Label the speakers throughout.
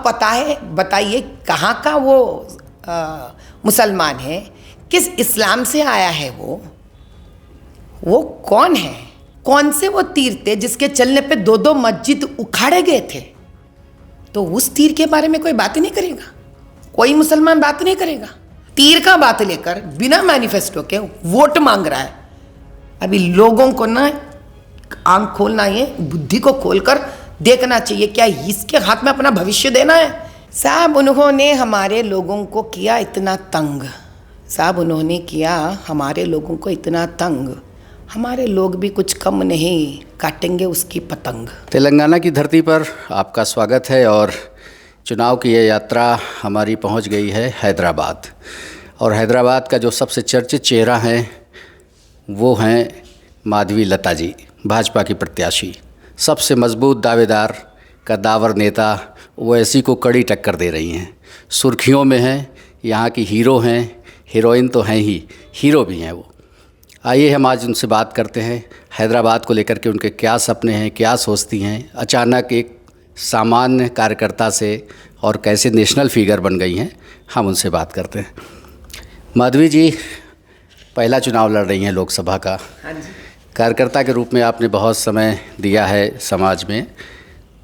Speaker 1: पता है, बताइए कहाँ का वो मुसलमान है, किस इस्लाम से आया है वो कौन है, कौन से वो तीर थे जिसके चलने पे 2-2 मस्जिद उखाड़े गए थे। तो उस तीर के बारे में कोई बात ही नहीं करेगा, कोई मुसलमान बात नहीं करेगा। तीर का बात लेकर बिना मैनिफेस्टो के वोट मांग रहा है। अभी लोगों को ना आंख खोलना है, बुद्धि को खोलकर देखना चाहिए, क्या इसके हाथ में अपना भविष्य देना है। साहब उन्होंने हमारे लोगों को किया इतना तंग, साहब उन्होंने किया हमारे लोगों को इतना तंग, हमारे लोग भी कुछ कम नहीं, काटेंगे उसकी पतंग।
Speaker 2: तेलंगाना की धरती पर आपका स्वागत है और चुनाव की यह यात्रा हमारी पहुंच गई है हैदराबाद। और हैदराबाद का जो सबसे चर्चित चेहरा है वो हैं माधवी लता जी, भाजपा की प्रत्याशी, सबसे मजबूत दावेदार, कद्दावर नेता, ओवैसी को कड़ी टक्कर दे रही हैं, सुर्खियों में हैं, यहाँ की हीरो हैं, हीरोइन तो हैं ही, हीरो भी हैं वो। आइए हम आज उनसे बात करते हैं, हैदराबाद को लेकर के उनके क्या सपने हैं, क्या सोचती हैं, अचानक एक सामान्य कार्यकर्ता से और कैसे नेशनल फिगर बन गई हैं, हम उनसे बात करते हैं। माधवी जी, पहला चुनाव लड़ रही हैं लोकसभा का।
Speaker 1: हाँ जी।
Speaker 2: कार्यकर्ता के रूप में आपने बहुत समय दिया है समाज में,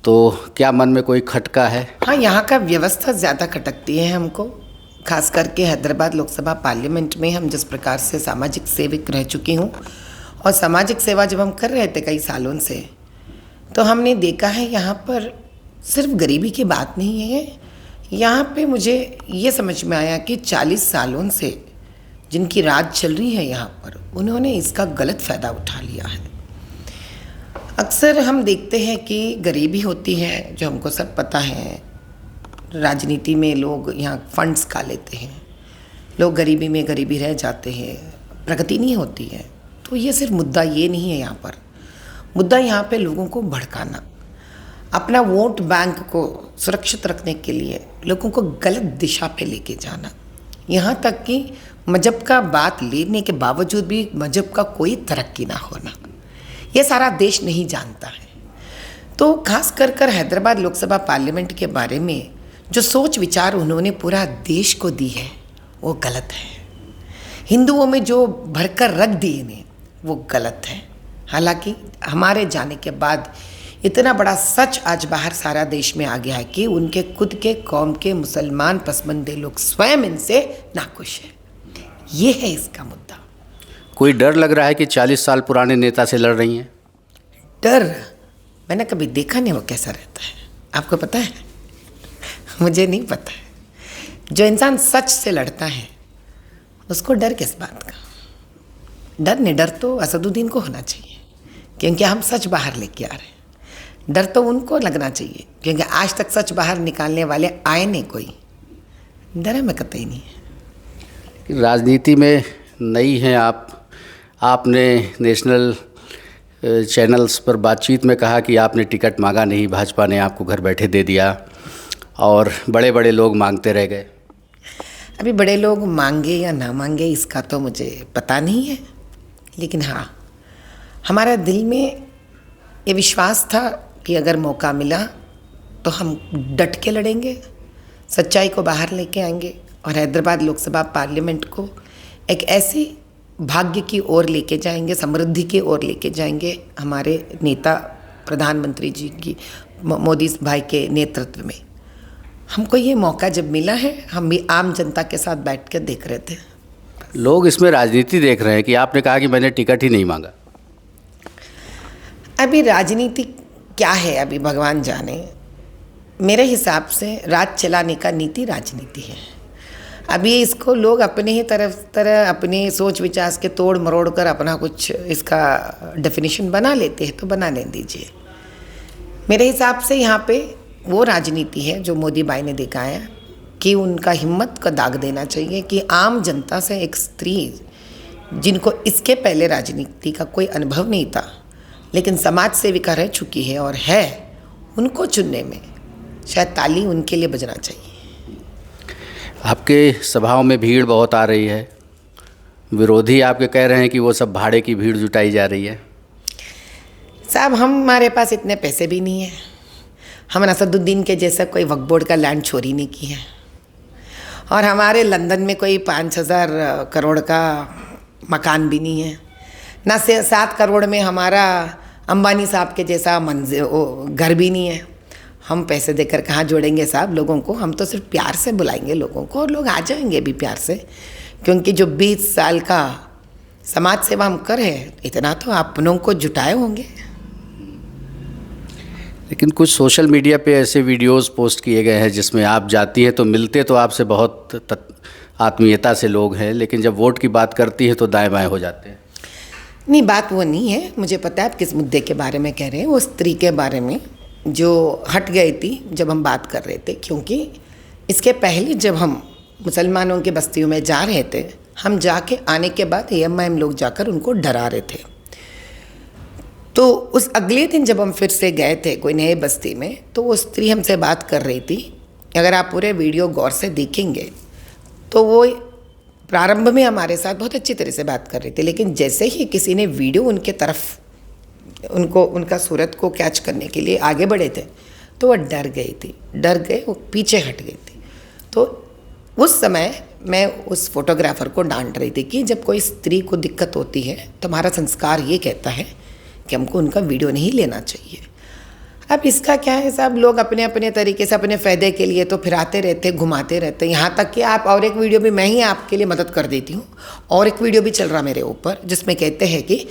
Speaker 2: तो क्या मन में कोई खटका है?
Speaker 1: हाँ, यहाँ का व्यवस्था ज़्यादा खटकती है हमको, खास करके हैदराबाद लोकसभा पार्लियामेंट में हम जिस प्रकार से सामाजिक सेवक रह चुकी हूँ, और सामाजिक सेवा जब हम कर रहे थे कई सालों से, तो हमने देखा है यहाँ पर सिर्फ गरीबी की बात नहीं है। यहाँ पे मुझे ये समझ में आया कि 40 सालों से जिनकी राज चल रही है यहाँ पर, उन्होंने इसका गलत फ़ायदा उठा लिया है। अक्सर हम देखते हैं कि गरीबी होती है, जो हमको सब पता है, राजनीति में लोग यहाँ फंड्स खा लेते हैं, लोग गरीबी में गरीबी रह जाते हैं, प्रगति नहीं होती है। तो ये सिर्फ मुद्दा ये नहीं है यहाँ पर, मुद्दा यहाँ पे लोगों को भड़काना, अपना वोट बैंक को सुरक्षित रखने के लिए लोगों को गलत दिशा पे लेके जाना, यहाँ तक कि मजहब का बात लेने के बावजूद भी मजहब का कोई तरक्की ना होना, ये सारा देश नहीं जानता है। तो खास कर हैदराबाद लोकसभा पार्लियामेंट के बारे में जो सोच विचार उन्होंने पूरा देश को दी है वो गलत है। हिंदुओं में जो भरकर रख दिए ने वो गलत है। हालांकि हमारे जाने के बाद इतना बड़ा सच आज बाहर सारा देश में आ गया है कि उनके खुद के कौम के मुसलमान पसमंदे लोग स्वयं इनसे नाखुश हैं। ये है इसका मुद्दा।
Speaker 2: कोई डर लग रहा है कि 40 साल पुराने नेता से लड़ रही हैं?
Speaker 1: डर मैंने कभी देखा नहीं वो कैसा रहता है, आपको पता है? मुझे नहीं पता है। जो इंसान सच से लड़ता है उसको डर किस बात का? डर नहीं, डर तो असदुद्दीन को होना चाहिए क्योंकि हम सच बाहर लेके आ रहे हैं। डर तो उनको लगना चाहिए क्योंकि आज तक सच बाहर निकालने वाले आए नहीं कोई। डर हमें कतई नहीं है।
Speaker 2: राजनीति में नई हैं आप, आपने नेशनल चैनल्स पर बातचीत में कहा कि आपने टिकट मांगा नहीं, भाजपा ने आपको घर बैठे दे दिया और बड़े बड़े लोग मांगते रह गए।
Speaker 1: अभी बड़े लोग मांगे या ना मांगे इसका तो मुझे पता नहीं है, लेकिन हाँ, हमारा दिल में ये विश्वास था कि अगर मौका मिला तो हम डट के लड़ेंगे, सच्चाई को बाहर लेके आएंगे और हैदराबाद लोकसभा पार्लियामेंट को एक ऐसी भाग्य की ओर लेके जाएंगे, समृद्धि की ओर लेके जाएंगे हमारे नेता प्रधानमंत्री जी की, मोदी भाई के नेतृत्व में। हमको ये मौका जब मिला है, हम भी आम जनता के साथ बैठ कर देख रहे थे।
Speaker 2: लोग इसमें राजनीति देख रहे हैं कि आपने कहा कि मैंने टिकट ही नहीं मांगा।
Speaker 1: अभी राजनीति क्या है अभी भगवान जाने। मेरे हिसाब से राज चलाने का नीति राजनीति है। अभी इसको लोग अपने ही तरह अपने सोच विचार के तोड़ मरोड़ कर अपना कुछ इसका डेफिनेशन बना लेते हैं, तो बनाने दीजिए। मेरे हिसाब से यहाँ पे वो राजनीति है जो मोदी भाई ने दिखाया कि उनका हिम्मत का दाग देना चाहिए कि आम जनता से एक स्त्री जिनको इसके पहले राजनीति का कोई अनुभव नहीं था लेकिन समाज सेविका रह चुकी है और है, उनको चुनने में शायद ताली उनके लिए बजना चाहिए।
Speaker 2: आपके सभाओं में भीड़ बहुत आ रही है, विरोधी आपके कह रहे हैं कि वो सब भाड़े की भीड़ जुटाई जा रही है।
Speaker 1: साहब हमारे पास इतने पैसे भी नहीं है, हमने असदुद्दीन के जैसा कोई वक्फ बोर्ड का लैंड चोरी नहीं किया है, और हमारे लंदन में कोई 5,000 करोड़ का मकान भी नहीं है, ना से 7 करोड़ में हमारा अंबानी साहब के जैसा घर भी नहीं है। हम पैसे देकर कहाँ जोड़ेंगे साहब लोगों को? हम तो सिर्फ प्यार से बुलाएंगे लोगों को और लोग आ जाएंगे भी प्यार से, क्योंकि जो 20 साल का समाज सेवा हम कर रहे इतना तो अपनों को जुटाए होंगे।
Speaker 2: लेकिन कुछ सोशल मीडिया पे ऐसे वीडियोस पोस्ट किए गए हैं जिसमें आप जाती हैं तो मिलते तो आपसे बहुत आत्मीयता से लोग हैं, लेकिन जब वोट की बात करती है तो दाएं बाएं हो जाते हैं।
Speaker 1: नहीं, बात वो नहीं है। मुझे पता है आप किस मुद्दे के बारे में कह रहे हैं, वो स्त्री के बारे में जो हट गई थी जब हम बात कर रहे थे, क्योंकि इसके पहले जब हम मुसलमानों की बस्तियों में जा रहे थे, हम जाके आने के बाद AMIM लोग जाकर उनको डरा रहे थे। तो उस अगले दिन जब हम फिर से गए थे कोई नए बस्ती में, तो वो स्त्री हमसे बात कर रही थी। अगर आप पूरे वीडियो गौर से देखेंगे तो वो प्रारंभ में हमारे साथ बहुत अच्छी तरह से बात कर रही थी, लेकिन जैसे ही किसी ने वीडियो उनके तरफ उनका सूरत को कैच करने के लिए आगे बढ़े थे तो वो डर गई थी, डर गए, वो पीछे हट गई थी। तो उस समय मैं उस फोटोग्राफर को डांट रही थी कि जब कोई स्त्री को दिक्कत होती है तो हमारा संस्कार ये कहता है कि हमको उनका वीडियो नहीं लेना चाहिए। अब इसका क्या है साहब, लोग अपने अपने तरीके से अपने फ़ायदे के लिए तो फिराते रहते, घुमाते रहते, यहाँ तक कि आप और एक वीडियो भी मैं ही आपके लिए मदद कर देती हूँ। और एक वीडियो भी चल रहा मेरे ऊपर जिसमें कहते हैं कि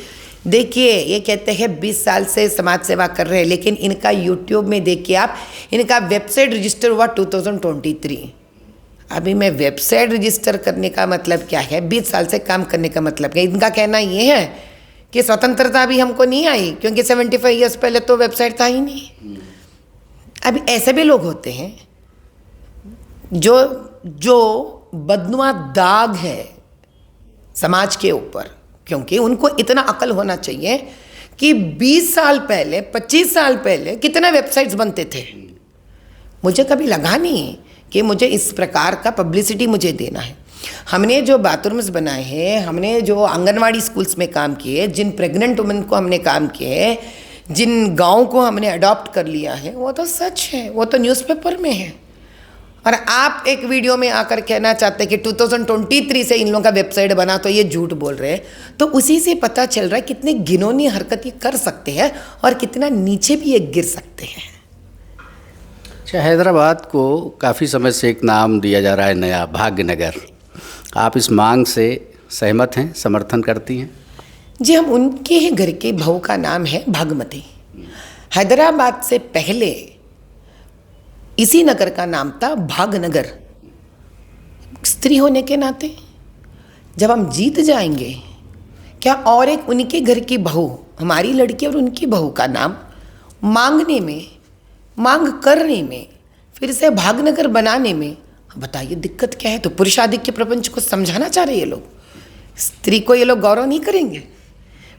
Speaker 1: देखिए, ये कहते हैं 20 साल से समाज सेवा कर रहे हैं, लेकिन इनका यूट्यूब में देखिए आप, इनका वेबसाइट रजिस्टर हुआ 2023। अभी मैं वेबसाइट रजिस्टर करने का मतलब क्या है, 20 साल से काम करने का मतलब क्या है? इनका कहना ये है कि स्वतंत्रता भी हमको नहीं आई, क्योंकि 75 ईयर्स पहले तो वेबसाइट था ही नहीं। अभी ऐसे भी लोग होते हैं जो बदनुमा दाग है समाज के ऊपर, क्योंकि उनको इतना अकल होना चाहिए कि 20 साल पहले, 25 साल पहले कितने वेबसाइट्स बनते थे। मुझे कभी लगा नहीं कि मुझे इस प्रकार का पब्लिसिटी मुझे देना है। हमने जो बाथरूम्स बनाए हैं, हमने जो आंगनवाड़ी स्कूल्स में काम किए, जिन प्रेग्नेंट वुमेन को हमने काम किए, जिन गाँव को हमने अडॉप्ट कर लिया है, वो तो सच है, वो तो न्यूज़पेपर में है। और आप एक वीडियो में आकर कहना चाहते हैं कि 2023 से इन लोगों का वेबसाइट बना, तो ये झूठ बोल रहे हैं। तो उसी से पता चल रहा है कितनी घिनौनी हरकत ये कर सकते हैं और कितना नीचे भी ये गिर सकते हैं।
Speaker 2: अच्छा, हैदराबाद को काफ़ी समय से एक नाम दिया जा रहा है नया, भाग्यनगर। आप इस मांग से सहमत हैं, समर्थन करती हैं?
Speaker 1: जी, हम उनके ही घर के बहू का नाम है भागमती। हैदराबाद से पहले इसी नगर का नाम था भागनगर। स्त्री होने के नाते जब हम जीत जाएंगे, क्या और एक उनके घर की बहू, हमारी लड़की और उनकी बहू का नाम मांगने में, मांग करने में, फिर से भागनगर बनाने में, बताइए दिक्कत क्या है? तो पुरुषाधिक्य प्रपंच को समझाना चाह रहे ये लोग। स्त्री को ये लोग गौरव नहीं करेंगे,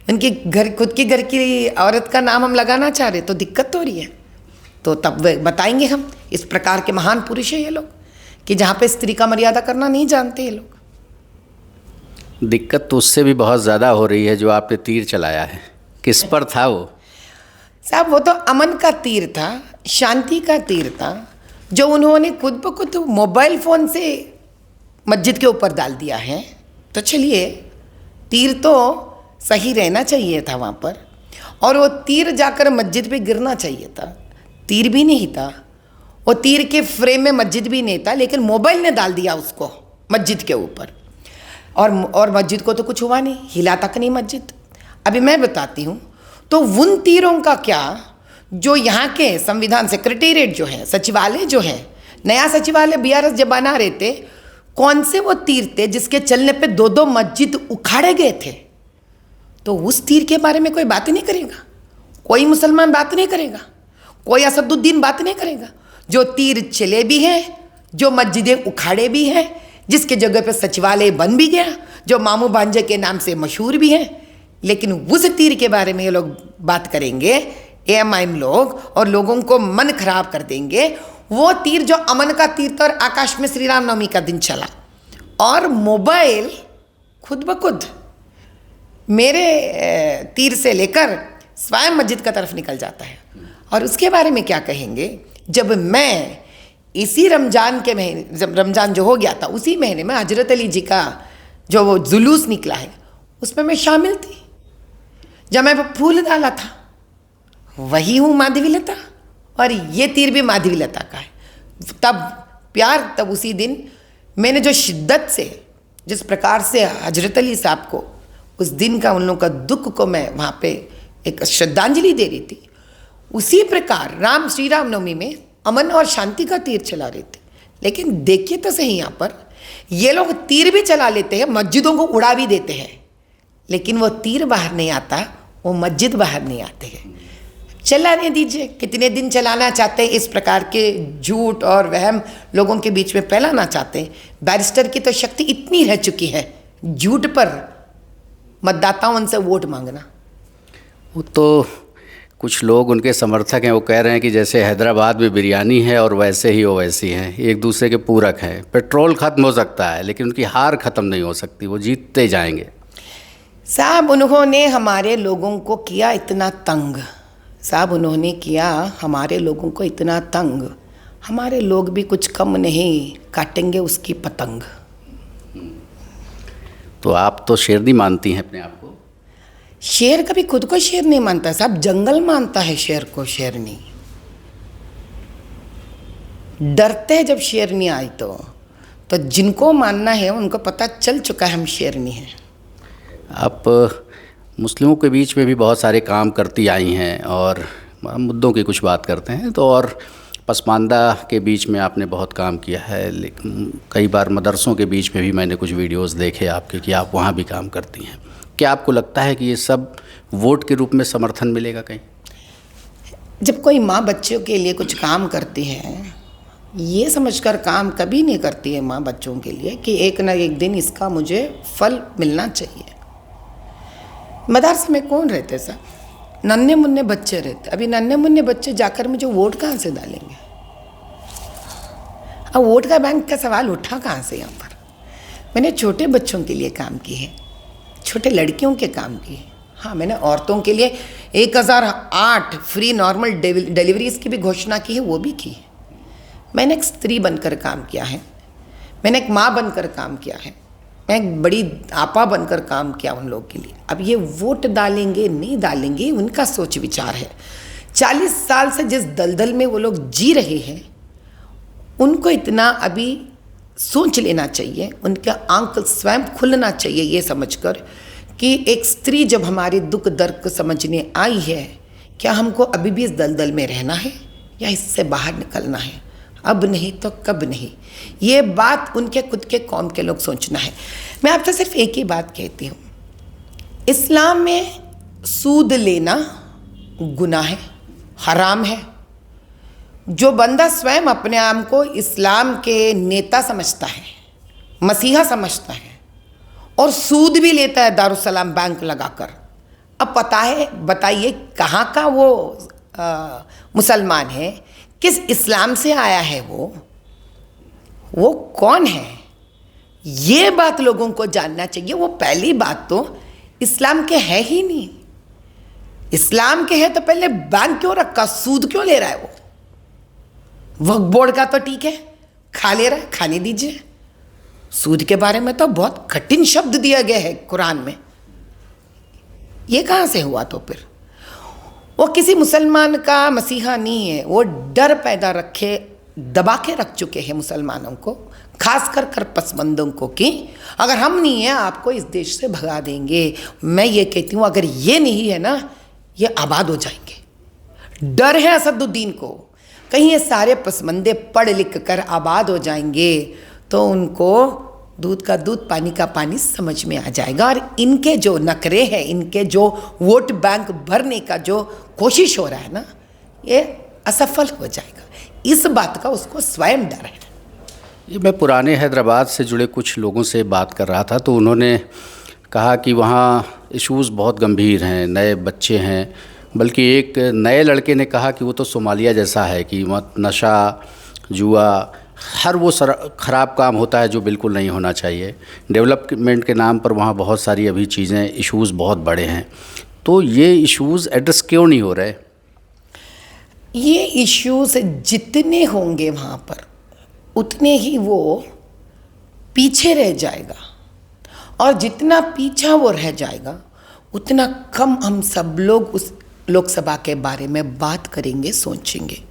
Speaker 1: उनकी घर, खुद की घर की औरत का नाम हम लगाना चाह रहे, तो दिक्कत तो हो रही है। तो तब बताएंगे हम, इस प्रकार के महान पुरुष है ये लोग कि जहाँ पे स्त्री का मर्यादा करना नहीं जानते ये लोग।
Speaker 2: दिक्कत तो उससे भी बहुत ज़्यादा हो रही है जो आपने तीर चलाया है। किस पर था वो?
Speaker 1: साहब, वो तो अमन का तीर था, शांति का तीर था, जो उन्होंने खुद ब खुद मोबाइल फ़ोन से मस्जिद के ऊपर डाल दिया है। तो चलिए, तीर तो सही रहना चाहिए था वहाँ पर, और वो तीर जाकर मस्जिद पे गिरना चाहिए था। तीर भी नहीं था, वो तीर के फ्रेम में मस्जिद भी नहीं था, लेकिन मोबाइल ने डाल दिया उसको मस्जिद के ऊपर, और मस्जिद को तो कुछ हुआ नहीं, हिला तक नहीं मस्जिद। अभी मैं बताती हूँ, तो उन तीरों का क्या जो यहाँ के संविधान सेक्रेटेरिएट जो है, सचिवालय जो है, नया सचिवालय BRS जब बना रहे थे, कौन से वो तीर थे जिसके चलने पे 2-2 मस्जिद उखाड़े गए थे? तो उस तीर के बारे में कोई बात ही नहीं करेगा, कोई मुसलमान बात नहीं करेगा, कोई असदुद्दीन बात नहीं करेगा। जो तीर चले भी हैं, जो मस्जिदें उखाड़े भी हैं, जिसके जगह पे सचिवालय बन भी गया, जो मामू भांजे के नाम से मशहूर भी हैं, लेकिन उस तीर के बारे में ये लोग बात करेंगे, AMIM लोग, और लोगों को मन खराब कर देंगे। वो तीर जो अमन का तीर था और आकाश में श्री राम नवमी का दिन चला, और मोबाइल खुद ब खुद मेरे तीर से लेकर स्वयं मस्जिद का तरफ निकल जाता है, और उसके बारे में क्या कहेंगे, जब मैं इसी रमज़ान के महीने, जब रमज़ान जो हो गया था उसी महीने में हजरत अली जी का जो वो जुलूस निकला है उसमें मैं शामिल थी। जब मैं फूल डाला था वही हूँ माधवीलता, और ये तीर भी माधवीलता का है। तब प्यार, तब उसी दिन मैंने जो शिद्दत से, जिस प्रकार से हजरत अली साहब को उस दिन का, उन लोगों का दुख को मैं वहाँ पे एक श्रद्धांजलि दे रही थी, उसी प्रकार श्री राम नवमी में अमन और शांति का तीर चला रहे थे। लेकिन देखिए तो सही, यहाँ पर ये लोग तीर भी चला लेते हैं, मस्जिदों को उड़ा भी देते हैं, लेकिन वो तीर बाहर नहीं आता, वो मस्जिद बाहर नहीं आते हैं। चलाने दीजिए, कितने दिन चलाना चाहते हैं, इस प्रकार के झूठ और वहम लोगों के बीच में फैलाना चाहते हैं। बैरिस्टर की तो शक्ति इतनी रह चुकी है झूठ पर मतदाताओं से वोट मांगना।
Speaker 2: वो तो कुछ लोग उनके समर्थक हैं, वो कह रहे हैं कि जैसे हैदराबाद में बिरयानी है और वैसे ही ओवैसी हैं, एक दूसरे के पूरक हैं। पेट्रोल ख़त्म हो सकता है लेकिन उनकी हार ख़त्म नहीं हो सकती, वो जीतते जाएंगे।
Speaker 1: साहब उन्होंने हमारे लोगों को किया इतना तंग, साहब उन्होंने किया हमारे लोगों को इतना तंग, हमारे लोग भी कुछ कम नहीं, काटेंगे उसकी पतंग।
Speaker 2: तो आप तो शेरनी मानती हैं अपने आप को?
Speaker 1: शेर कभी खुद को शेर नहीं मानता साहब, जंगल मानता है शेर को शेरनी। डरते हैं जब शेरनी आई तो जिनको मानना है उनको पता चल चुका है हम शेरनी हैं।
Speaker 2: आप मुस्लिमों के बीच में भी बहुत सारे काम करती आई हैं और मुद्दों की कुछ बात करते हैं तो, और पसमानदा के बीच में आपने बहुत काम किया है, लेकिन कई बार मदरसों के बीच में भी मैंने कुछ वीडियोस देखे आपके कि आप वहाँ भी काम करती हैं। क्या आपको लगता है कि ये सब वोट के रूप में समर्थन मिलेगा कहीं?
Speaker 1: जब कोई माँ बच्चों के लिए कुछ काम करती है, ये समझकर काम कभी नहीं करती है माँ बच्चों के लिए कि एक ना एक दिन इसका मुझे फल मिलना चाहिए। मदरसे में कौन रहते सर? नन्हे मुन्ने बच्चे रहते। अभी नन्हे मुन्ने बच्चे जाकर मुझे वोट कहाँ से डालेंगे? अब वोट का बैंक का सवाल उठा कहाँ से? यहाँ पर मैंने छोटे बच्चों के लिए काम किए हैं, छोटे लड़कियों के काम किए। हाँ, मैंने औरतों के लिए 1008 फ्री नॉर्मल डिलीवरीज की भी घोषणा की है, वो भी की है। मैंने एक स्त्री बनकर काम किया है, मैंने एक माँ बनकर काम किया है, मैं एक बड़ी आपा बनकर काम किया उन लोगों के लिए। अब ये वोट डालेंगे नहीं डालेंगे उनका सोच विचार है। 40 साल से जिस दलदल में वो लोग जी रहे हैं उनको इतना अभी सोच लेना चाहिए, उनका आंख स्वयं खुलना चाहिए ये समझकर कि एक स्त्री जब हमारे दुख दर्द को समझने आई है, क्या हमको अभी भी इस दलदल में रहना है या इससे बाहर निकलना है? अब नहीं तो कब नहीं, ये बात उनके खुद के कौम के लोग सोचना है। मैं आपसे सिर्फ एक ही बात कहती हूँ, इस्लाम में सूद लेना गुनाह है, हराम है। जो बंदा स्वयं अपने आप को इस्लाम के नेता समझता है, मसीहा समझता है और सूद भी लेता है दारुसलाम बैंक लगाकर, अब पता है, बताइए कहाँ का वो मुसलमान है, किस इस्लाम से आया है, वो कौन है? ये बात लोगों को जानना चाहिए। वो पहली बात तो इस्लाम के है ही नहीं। इस्लाम के है तो पहले बैंक क्यों रखा, सूद क्यों ले रहा है? वो वक्फ बोर्ड का तो ठीक है, खा ले रहा है, खाने दीजिए। सूद के बारे में तो बहुत कठिन शब्द दिया गया है कुरान में, ये कहाँ से हुआ? तो फिर वो किसी मुसलमान का मसीहा नहीं है, वो डर पैदा रखे, दबा के रख चुके हैं मुसलमानों को, खास कर पसमंदों को कि अगर हम नहीं हैं आपको इस देश से भगा देंगे। मैं ये कहती हूँ अगर ये नहीं है ना, ये आबाद हो जाएंगे। डर है असदुद्दीन को, कहीं ये सारे पसमंदे पढ़ लिख कर आबाद हो जाएंगे तो उनको दूध का दूध पानी का पानी समझ में आ जाएगा। और इनके जो नखरे हैं, इनके जो वोट बैंक भरने का जो कोशिश हो रहा है ना, ये असफल हो जाएगा। इस बात का उसको स्वयं डर है।
Speaker 2: ये मैं पुराने हैदराबाद से जुड़े कुछ लोगों से बात कर रहा था तो उन्होंने कहा कि वहाँ इश्यूज़ बहुत गंभीर हैं, नए बच्चे हैं, बल्कि एक नए लड़के ने कहा कि वो तो सोमालिया जैसा है कि मत नशा, जुआ, हर वो ख़राब काम होता है जो बिल्कुल नहीं होना चाहिए। डेवलपमेंट के नाम पर वहाँ बहुत सारी अभी चीज़ें, इश्यूज़ बहुत बड़े हैं। तो ये इश्यूज़ एड्रेस क्यों नहीं हो रहे?
Speaker 1: ये इश्यूज जितने होंगे वहाँ पर उतने ही वो पीछे रह जाएगा, और जितना पीछा वो रह जाएगा उतना कम हम सब लोग उस लोकसभा के बारे में बात करेंगे, सोचेंगे।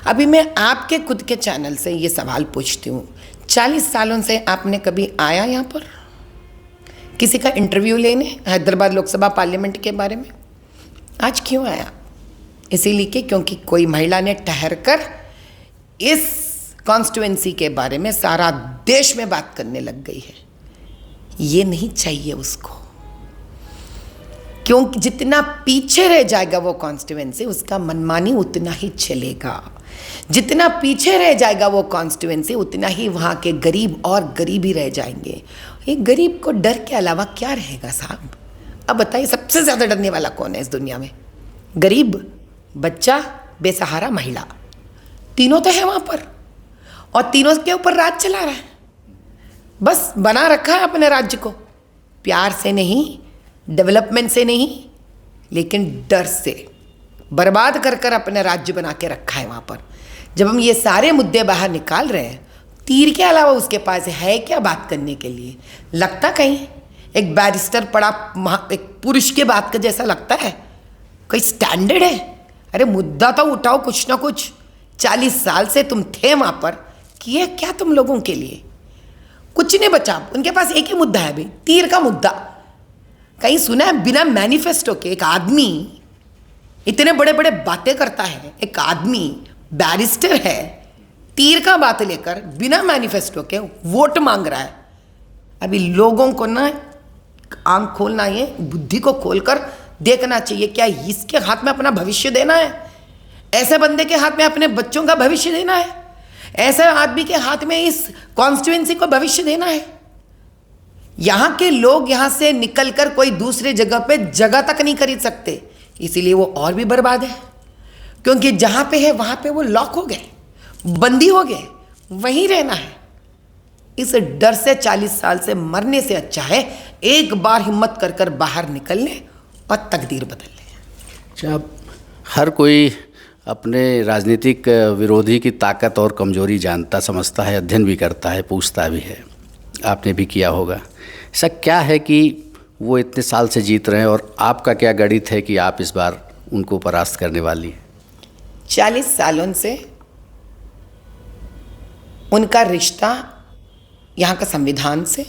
Speaker 1: अभी मैं आपके खुद के चैनल से ये सवाल पूछती हूँ, 40 सालों से आपने कभी आया यहाँ पर किसी का इंटरव्यू लेने हैदराबाद लोकसभा पार्लियामेंट के बारे में? आज क्यों आया? इसीलिए कि क्योंकि कोई महिला ने ठहर कर इस कॉन्स्टिट्यूएंसी के बारे में सारा देश में बात करने लग गई है। ये नहीं चाहिए उसको, क्योंकि जितना पीछे रह जाएगा वो कॉन्स्टिट्यूएंसी उसका मनमानी उतना ही चलेगा। जितना पीछे रह जाएगा वो कॉन्स्टिट्यूएंसी उतना ही वहाँ के गरीब और गरीब ही रह जाएंगे। एक गरीब को डर के अलावा क्या रहेगा साहब? अब बताइए, सबसे ज़्यादा डरने वाला कौन है इस दुनिया में? गरीब, बच्चा, बेसहारा, महिला, तीनों तो है वहाँ पर, और तीनों के ऊपर राज चला रहा है। बस बना रखा है अपने राज्य को, प्यार से नहीं, डेवलपमेंट से नहीं, लेकिन डर से बर्बाद कर कर अपने राज्य बना के रखा है वहाँ पर। जब हम ये सारे मुद्दे बाहर निकाल रहे हैं, तीर के अलावा उसके पास है क्या बात करने के लिए? लगता कहीं एक बैरिस्टर पढ़ा एक पुरुष के बात का जैसा लगता है? कोई स्टैंडर्ड है? अरे मुद्दा तो उठाओ कुछ ना कुछ। 40 साल से तुम थे वहाँ पर, किए क्या तुम लोगों के लिए? कुछ नहीं बचा। उनके पास एक ही मुद्दा है भाई, तीर का मुद्दा। कहीं सुना है बिना मैनिफेस्टो के एक आदमी इतने बड़े बड़े बातें करता है? एक आदमी बैरिस्टर है, तीर का बात लेकर बिना मैनिफेस्टो के वोट मांग रहा है। अभी लोगों को ना आंख खोलना, ये बुद्धि को खोलकर देखना चाहिए, क्या इसके हाथ में अपना भविष्य देना है? ऐसे बंदे के हाथ में अपने बच्चों का भविष्य देना है? ऐसे आदमी के हाथ में इस कॉन्स्टिट्यूएंसी को भविष्य देना है? यहाँ के लोग यहाँ से निकलकर कोई दूसरे जगह पे जगह तक नहीं खरीद सकते, इसीलिए वो और भी बर्बाद है। क्योंकि जहाँ पे है वहाँ पे वो लॉक हो गए, बंदी हो गए, वहीं रहना है। इस डर से 40 साल से मरने से अच्छा है एक बार हिम्मत कर कर बाहर निकल लें और तकदीर बदल लें।
Speaker 2: जब हर कोई अपने राजनीतिक विरोधी की ताकत और कमजोरी जानता समझता है, अध्ययन भी करता है, पूछता भी है, आपने भी किया होगा। ऐसा क्या है कि वो इतने साल से जीत रहे हैं, और आपका क्या गणित है कि आप इस बार उनको परास्त करने वाली हैं?
Speaker 1: 40 सालों से उनका रिश्ता यहाँ का संविधान से,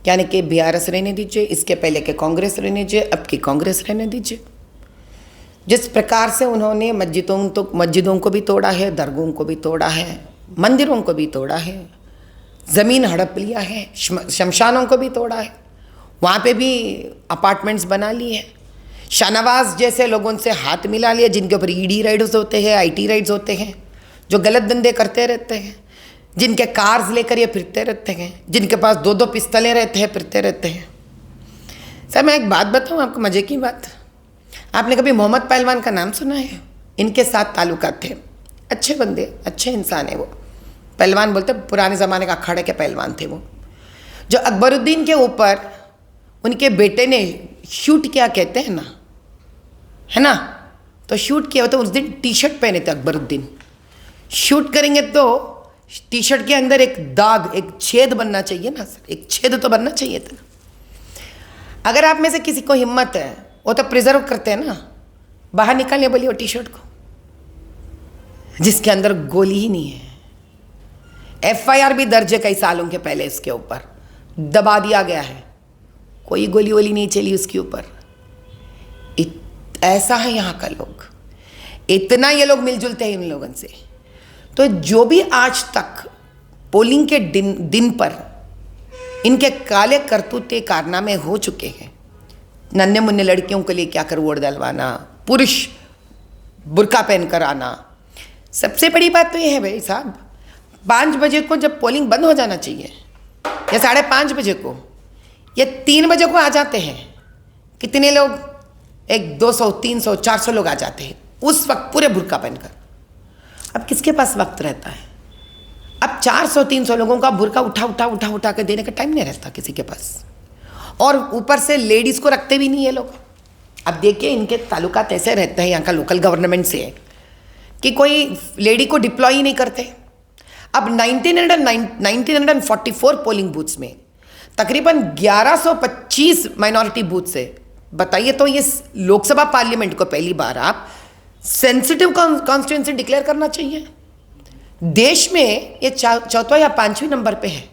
Speaker 1: यानी कि बीआरएस रहने दीजिए, इसके पहले के कांग्रेस रहने दीजिए, अब की कांग्रेस रहने दीजिए। जिस प्रकार से उन्होंने मस्जिदों को भी तोड़ा है, दरगाहों को भी तोड़ा है, मंदिरों को भी तोड़ा है, ज़मीन हड़प लिया है, शमशानों को भी तोड़ा है, वहाँ पे भी अपार्टमेंट्स बना लिए हैं, शाहनवाज जैसे लोगों से हाथ मिला लिया जिनके ऊपर ईडी राइड्स होते हैं, आईटी राइड्स होते हैं, जो गलत धंधे करते रहते हैं, जिनके कार्स लेकर ये फिरते रहते हैं, जिनके पास 2-2 पिस्तलें रहते हैं, फिरते रहते हैं। सर मैं एक बात बताऊँ आपको, मज़े की बात। आपने कभी मोहम्मद पहलवान का नाम सुना है? इनके साथ ताल्लुकात थे, अच्छे बंदे, अच्छे इंसान है वो। पहलवान बोलते पुराने ज़माने का अखाड़े के पहलवान थे वो। जो अकबरुद्दीन के ऊपर उनके बेटे ने शूट किया, कहते हैं ना, है ना, तो शूट किया तो उस दिन टी शर्ट पहने थे अकबरुद्दीन। शूट करेंगे तो टी शर्ट के अंदर एक दाग, एक छेद बनना चाहिए ना सर, एक छेद तो बनना चाहिए था। अगर आप में से किसी को हिम्मत है, वो तो प्रिजर्व करते हैं ना, बाहर निकालने बोलिए वो टी शर्ट को जिसके अंदर गोली ही नहीं है। एफआईआर भी दर्ज है कई सालों के पहले, इसके ऊपर दबा दिया गया है, कोई गोली वोली नहीं चली उसके ऊपर। ऐसा है यहाँ का लोग, इतना ये लोग मिलजुलते हैं इन लोगों से। तो जो भी आज तक पोलिंग के दिन पर इनके काले करतूते कारनामे हो चुके हैं, नन्हे मुन्ने लड़कियों के लिए क्या कर वोट डलवाना, पुरुष बुर्का पहनकर आना। सबसे बड़ी बात तो ये है भाई साहब, 5 बजे को जब पोलिंग बंद हो जाना चाहिए, या 5:30 बजे को, या 3 बजे को आ जाते हैं। कितने लोग? एक 200, 300, 400 लोग आ जाते हैं उस वक्त पूरे बुर्का पहनकर। अब किसके पास वक्त रहता है? अब 400-300 लोगों का बुर्का उठा के देने का टाइम नहीं रहता किसी के पास। और ऊपर से लेडीज़ को रखते भी नहीं ये लोग। अब देखिए इनके ताल्लुकात ऐसे रहते हैं यहाँ का लोकल गवर्नमेंट से, कि कोई लेडी को डिप्लॉय ही नहीं करते। अब 1944 पोलिंग बूथ्स में तकरीबन 1125 माइनॉरिटी बूथ से, बताइए तो ये लोकसभा पार्लियामेंट को पहली बार आप सेंसिटिव कॉन्स्टिट्यूंसी डिक्लेयर करना चाहिए। देश में ये चौथा या पांचवें नंबर पे है।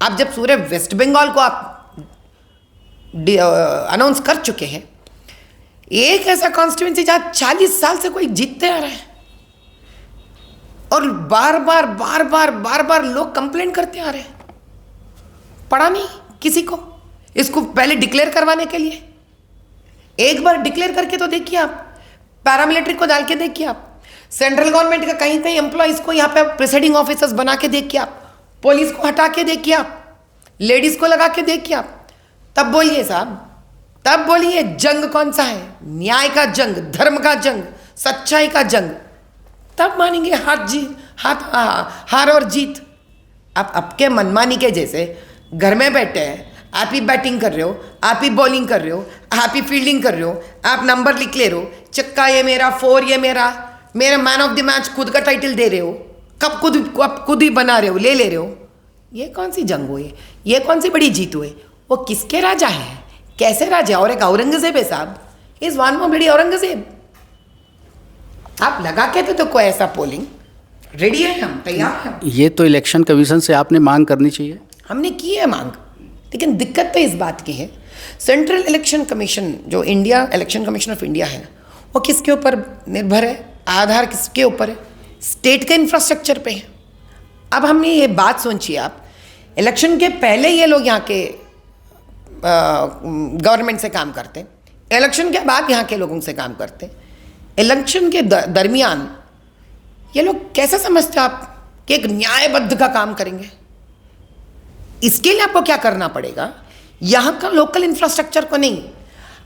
Speaker 1: आप जब पूरे वेस्ट बंगाल को आप अनाउंस कर चुके हैं, एक ऐसा कॉन्स्टिट्यूंसी जहां 40 साल से कोई जीतते आ रहा है और बार बार लोग कंप्लेंट करते आ रहे हैं, पड़ा नहीं किसी को इसको पहले डिक्लेयर करवाने के लिए। एक बार डिक्लेयर करके तो देखिए आप, पैरामिलिट्री को डाल के देखिए आप, सेंट्रल गवर्नमेंट का कहीं कहीं एम्प्लॉइज को यहाँ पे प्रिसाइडिंग ऑफिसर्स बना के देखिए आप, पुलिस को हटा के देखिए आप, लेडीज को लगा के देखिए आप, तब बोलिए साहब, तब बोलिए जंग कौन सा है, न्याय का जंग, धर्म का जंग, सच्चाई का जंग, तब मानेंगे हार और जीत। आप आपके मनमानी के जैसे घर में बैठे हैं, आप ही बैटिंग कर रहे हो, आप ही बॉलिंग कर रहे हो, आप ही फील्डिंग कर रहे हो, आप नंबर लिख ले रहे हो, चक्का ये मेरा, 4 ये मेरा मैन ऑफ द मैच खुद का टाइटल दे रहे हो, कब खुद ही बना रहे हो, ले रहे हो। ये कौन सी जंग हुई, ये कौन सी बड़ी जीत हुई? वो किसके राजा है, कैसे राजा? और एक औरंगजेब है साहब, इस वन मोर बड़ी औरंगजेब। आप लगा के तो कोई ऐसा पोलिंग रेडी है, हम तैयार हैं।
Speaker 2: ये तो इलेक्शन कमीशन से आपने मांग करनी चाहिए।
Speaker 1: हमने की है मांग, लेकिन दिक्कत तो इस बात की है, सेंट्रल इलेक्शन कमीशन जो India election commission of India है, वो किसके ऊपर निर्भर है, आधार किसके ऊपर है? स्टेट के इंफ्रास्ट्रक्चर पे है। अब हमने ये बात सोचिए आप, इलेक्शन के पहले ये लोग यहाँ के गवर्नमेंट से काम करते हैं, इलेक्शन के बाद यहाँ के लोगों से काम करते हैं, इलेक्शन के दरमियान ये लोग कैसे समझते हैं आप कि एक न्यायबद्ध का काम करेंगे? इसके लिए आपको क्या करना पड़ेगा, यहाँ का लोकल इंफ्रास्ट्रक्चर को नहीं,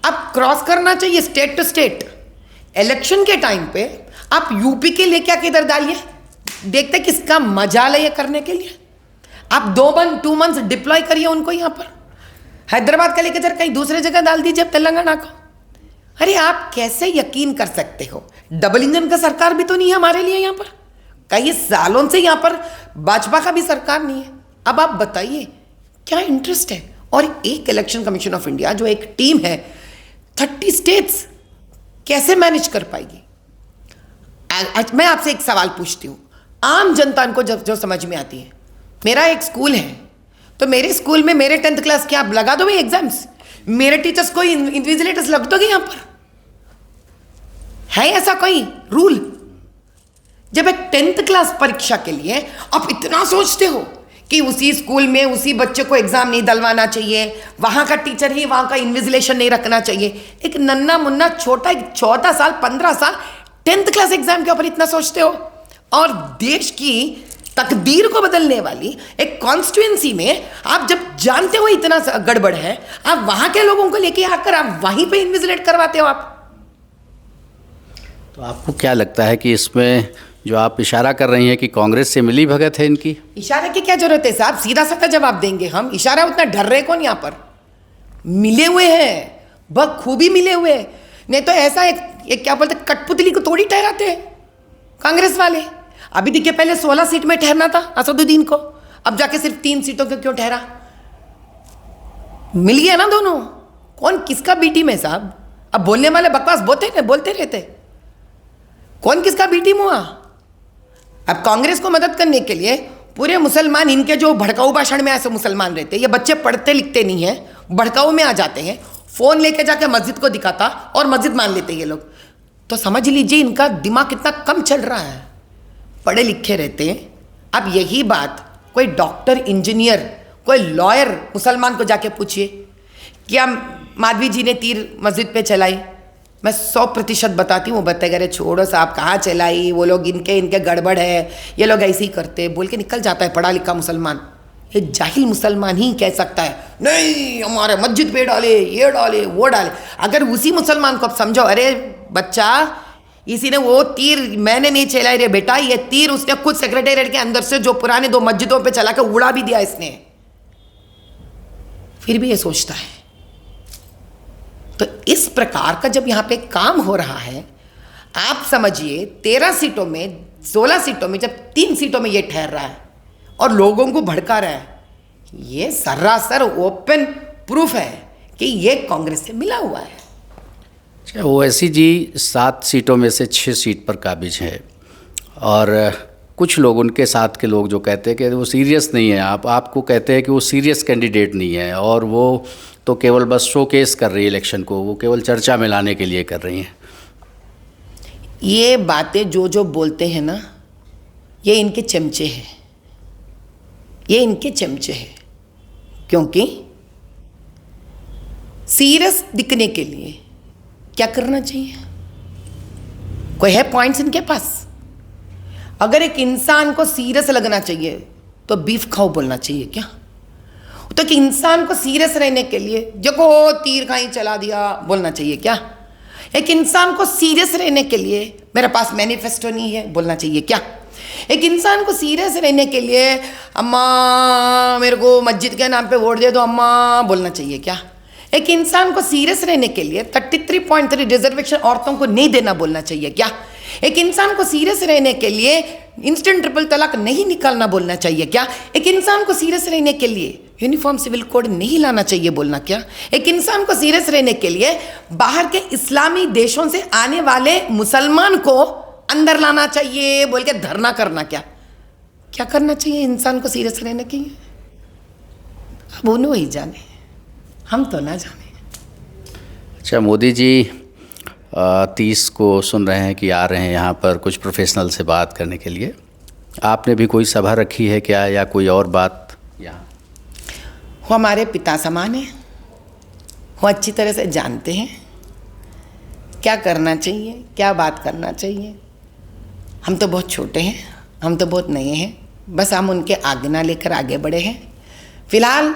Speaker 1: आप क्रॉस करना चाहिए स्टेट टू स्टेट। इलेक्शन के टाइम पे आप यूपी के लिए क्या किधर डालिए, देखते किसका मजाल है ये करने के लिए। आप 2 मंथ्स डिप्लॉय करिए उनको यहाँ पर, हैदराबाद का लेकर कहीं दूसरे जगह डाल दीजिए तेलंगाना को। अरे आप कैसे यकीन कर सकते हो? डबल इंजन का सरकार भी तो नहीं है हमारे लिए यहाँ पर, कई सालों से यहाँ पर भाजपा का भी सरकार नहीं है। अब आप बताइए क्या इंटरेस्ट है? और एक इलेक्शन कमीशन ऑफ इंडिया जो एक टीम है 30 स्टेट्स कैसे मैनेज कर पाएगी? आज मैं आपसे एक सवाल पूछती हूँ, आम जनता को जो समझ में आती है, मेरा एक स्कूल है तो मेरे स्कूल में मेरे 10th क्लास के आप लगा दो भाई एग्जाम्स, मेरे टीचर्स को इन्विजिलेटर्स लग दोगे यहाँ पर? है ऐसा कोई रूल? जब एक 10th क्लास परीक्षा के लिए आप इतना सोचते हो कि उसी स्कूल में उसी बच्चे को एग्जाम नहीं डलवाना चाहिए, वहां का टीचर ही वहां का इन्विजिलेशन नहीं रखना चाहिए, एक नन्ना मुन्ना छोटा 14 साल 15 साल 10th क्लास एग्जाम के ऊपर इतना सोचते हो? और देश की तकदीर को बदलने वाली एक कॉन्स्टिट्यूएंसी में आप जब जानते हो इतना गड़बड़ है, आप वहां के लोगों को लेके आकर आप वहीं पे इन्विजिलेट करवाते हो आप।
Speaker 2: तो आपको क्या लगता है कि इसमें जो आप इशारा कर रही हैं कि कांग्रेस से मिली भगत है इनकी? इशारे
Speaker 1: की क्या जरूरत है साहब, सीधा साधा जवाब देंगे हम। इशारा उतना डर रहे कौन? यहाँ पर मिले हुए हैं, बखूबी मिले हुए हैं। नहीं तो ऐसा एक क्या बोलते कठपुतली को तोड़ी ठहराते हैं कांग्रेस वाले। अभी देखिए पहले 16 सीट में ठहरना था असदुद्दीन को, अब जाके सिर्फ 3 सीटों के क्यों ठहरा? मिल गया ना दोनों। कौन किसका बी टीम है साहब? अब बोलने वाले बकवास बोलते रहते, कौन किसका बी टीम हुआ? अब कांग्रेस को मदद करने के लिए पूरे मुसलमान, इनके जो भड़काऊ भाषण में ऐसे मुसलमान रहते हैं, ये बच्चे पढ़ते लिखते नहीं हैं, भड़काऊ में आ जाते हैं, फोन लेके जाके मस्जिद को दिखाता और मस्जिद मान लेते हैं ये लोग। तो समझ लीजिए इनका दिमाग कितना कम चल रहा है, पढ़े लिखे रहते हैं। अब यही बात कोई डॉक्टर, इंजीनियर, कोई लॉयर मुसलमान को जाके पूछिए, क्या माधवी जी ने तीर मस्जिद पे चलाई? मैं 100% बताती हूँ, वो बताएगा अरे छोड़ो साहब कहाँ चलाई, वो लोग इनके गड़बड़ है, ये लोग ऐसे ही करते, बोल के निकल जाता है पढ़ा लिखा मुसलमान। ये जाहिल मुसलमान ही कह सकता है नहीं हमारे मस्जिद पे डाले, ये डाले, वो डाले। अगर उसी मुसलमान को अब समझो, अरे बच्चा इसी ने वो तीर मैंने नहीं चलाई रे बेटा, ये तीर उसने खुद सेक्रेटेरिएट के अंदर से जो पुराने 2 मस्जिदों पे चला के उड़ा भी दिया इसने, फिर भी ये सोचता है। तो इस प्रकार का जब यहाँ पे काम हो रहा है, आप समझिए 13 सीटों में 16 सीटों में जब 3 सीटों में ये ठहर रहा है और लोगों को भड़का रहा है, ये सरासर ओपन प्रूफ है कि ये कांग्रेस से मिला हुआ है।
Speaker 2: ओवैसी जी 7 सीटों में से 6 सीट पर काबिज है और कुछ लोग उनके साथ के लोग जो कहते हैं कि वो सीरियस नहीं है, आपको कहते हैं कि वो सीरियस कैंडिडेट नहीं है और वो तो केवल बस शोकेस कर रही है इलेक्शन को, वो केवल चर्चा में लाने के लिए कर रही हैं।
Speaker 1: ये बातें जो बोलते हैं ना, ये इनके चमचे हैं, ये इनके चमचे हैं। क्योंकि सीरियस दिखने के लिए क्या करना चाहिए? कोई है पॉइंट्स इनके पास? अगर एक इंसान को सीरियस लगना चाहिए तो बीफ खाओ बोलना चाहिए क्या? तो कि इंसान को सीरियस रहने के लिए देखो तीर कहीं चला दिया बोलना चाहिए क्या? एक इंसान को सीरियस रहने के लिए मेरे पास मैनिफेस्टो नहीं है बोलना चाहिए क्या? एक इंसान को सीरियस रहने के लिए अम्मा मेरे को मस्जिद के नाम पे वोट दे दो अम्मा बोलना चाहिए क्या? एक इंसान को सीरियस रहने के लिए 33.3 रिजर्वेशन औरतों को नहीं देना बोलना चाहिए क्या? एक इंसान को सीरियस रहने के लिए इंस्टेंट ट्रिपल तलाक नहीं निकालना बोलना चाहिए क्या? एक इंसान को सीरियस रहने के लिए यूनिफॉर्म सिविल कोड नहीं लाना चाहिए बोलना क्या? एक इंसान को सीरियस रहने के लिए बाहर के इस्लामी देशों से आने वाले मुसलमान को अंदर लाना चाहिए बोल के धरना करना क्या? क्या करना चाहिए इंसान को सीरियस रहने के लिए? अब उन्हें ही जाने, हम तो ना जाने।
Speaker 2: अच्छा, मोदी जी 30 को सुन रहे हैं कि आ रहे हैं यहाँ पर कुछ प्रोफेशनल से बात करने के लिए। आपने भी कोई सभा रखी है क्या या कोई और बात यहाँ?
Speaker 1: वो हमारे पिता समान हैं, वो अच्छी तरह से जानते हैं क्या करना चाहिए, क्या बात करना चाहिए। हम तो बहुत छोटे हैं, हम तो बहुत नए हैं, बस हम उनके आज्ञा लेकर आगे बढ़े हैं। फिलहाल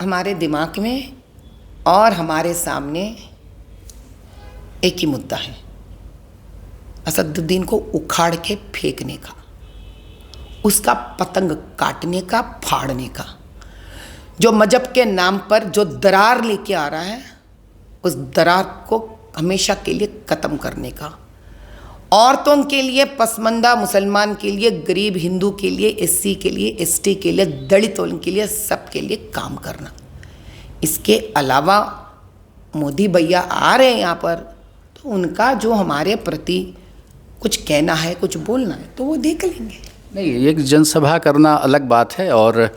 Speaker 1: हमारे दिमाग में और हमारे सामने एक ही मुद्दा है, असदुद्दीन को उखाड़ के फेंकने का, उसका पतंग काटने का, फाड़ने का। जो मजहब के नाम पर जो दरार लेके आ रहा है, उस दरार को हमेशा के लिए ख़त्म करने का। औरतों के लिए, पसमानदा मुसलमान के लिए, गरीब हिंदू के लिए, एससी के लिए, एसटी के लिए, दलितों के लिए, सब के लिए काम करना। इसके अलावा मोदी भैया आ रहे हैं यहाँ पर, तो उनका जो हमारे प्रति कुछ कहना है, कुछ बोलना है, तो वो देख लेंगे।
Speaker 2: नहीं, एक जनसभा करना अलग बात है और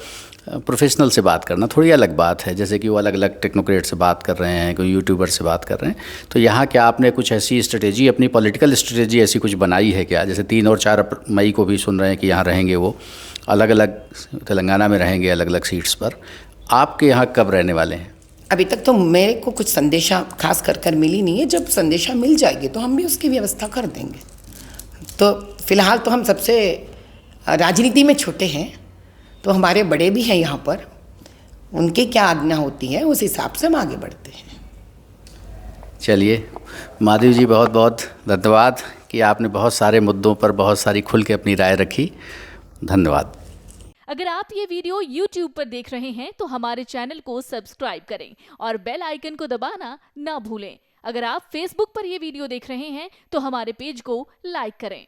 Speaker 2: प्रोफेशनल से बात करना थोड़ी अलग बात है। जैसे कि वो अलग अलग टेक्नोक्रेट से बात कर रहे हैं, कोई यूट्यूबर से बात कर रहे हैं, तो यहाँ क्या आपने कुछ ऐसी स्ट्रेटेजी, अपनी पॉलिटिकल स्ट्रेटेजी ऐसी कुछ बनाई है क्या? जैसे 3 और 4 मई को भी सुन रहे हैं कि यहाँ रहेंगे, वो अलग अलग तेलंगाना में रहेंगे अलग अलग सीट्स पर। आपके यहाँ कब रहने वाले हैं?
Speaker 1: अभी तक तो मेरे को कुछ संदेशा खास कर मिली नहीं है। जब संदेशा मिल जाएगी तो हम भी उसकी व्यवस्था कर देंगे। तो फिलहाल तो हम सबसे राजनीति में छोटे हैं, तो हमारे बड़े भी हैं यहाँ पर, उनकी क्या आज्ञा होती है उस हिसाब से हम आगे बढ़ते हैं।
Speaker 2: चलिए माधवी जी, बहुत बहुत धन्यवाद कि आपने बहुत सारे मुद्दों पर बहुत सारी खुल के अपनी राय रखी। धन्यवाद।
Speaker 3: अगर आप ये वीडियो YouTube पर देख रहे हैं तो हमारे चैनल को सब्सक्राइब करें और बेल आइकन को दबाना ना भूलें। अगर आप Facebook पर ये वीडियो देख रहे हैं तो हमारे पेज को लाइक करें।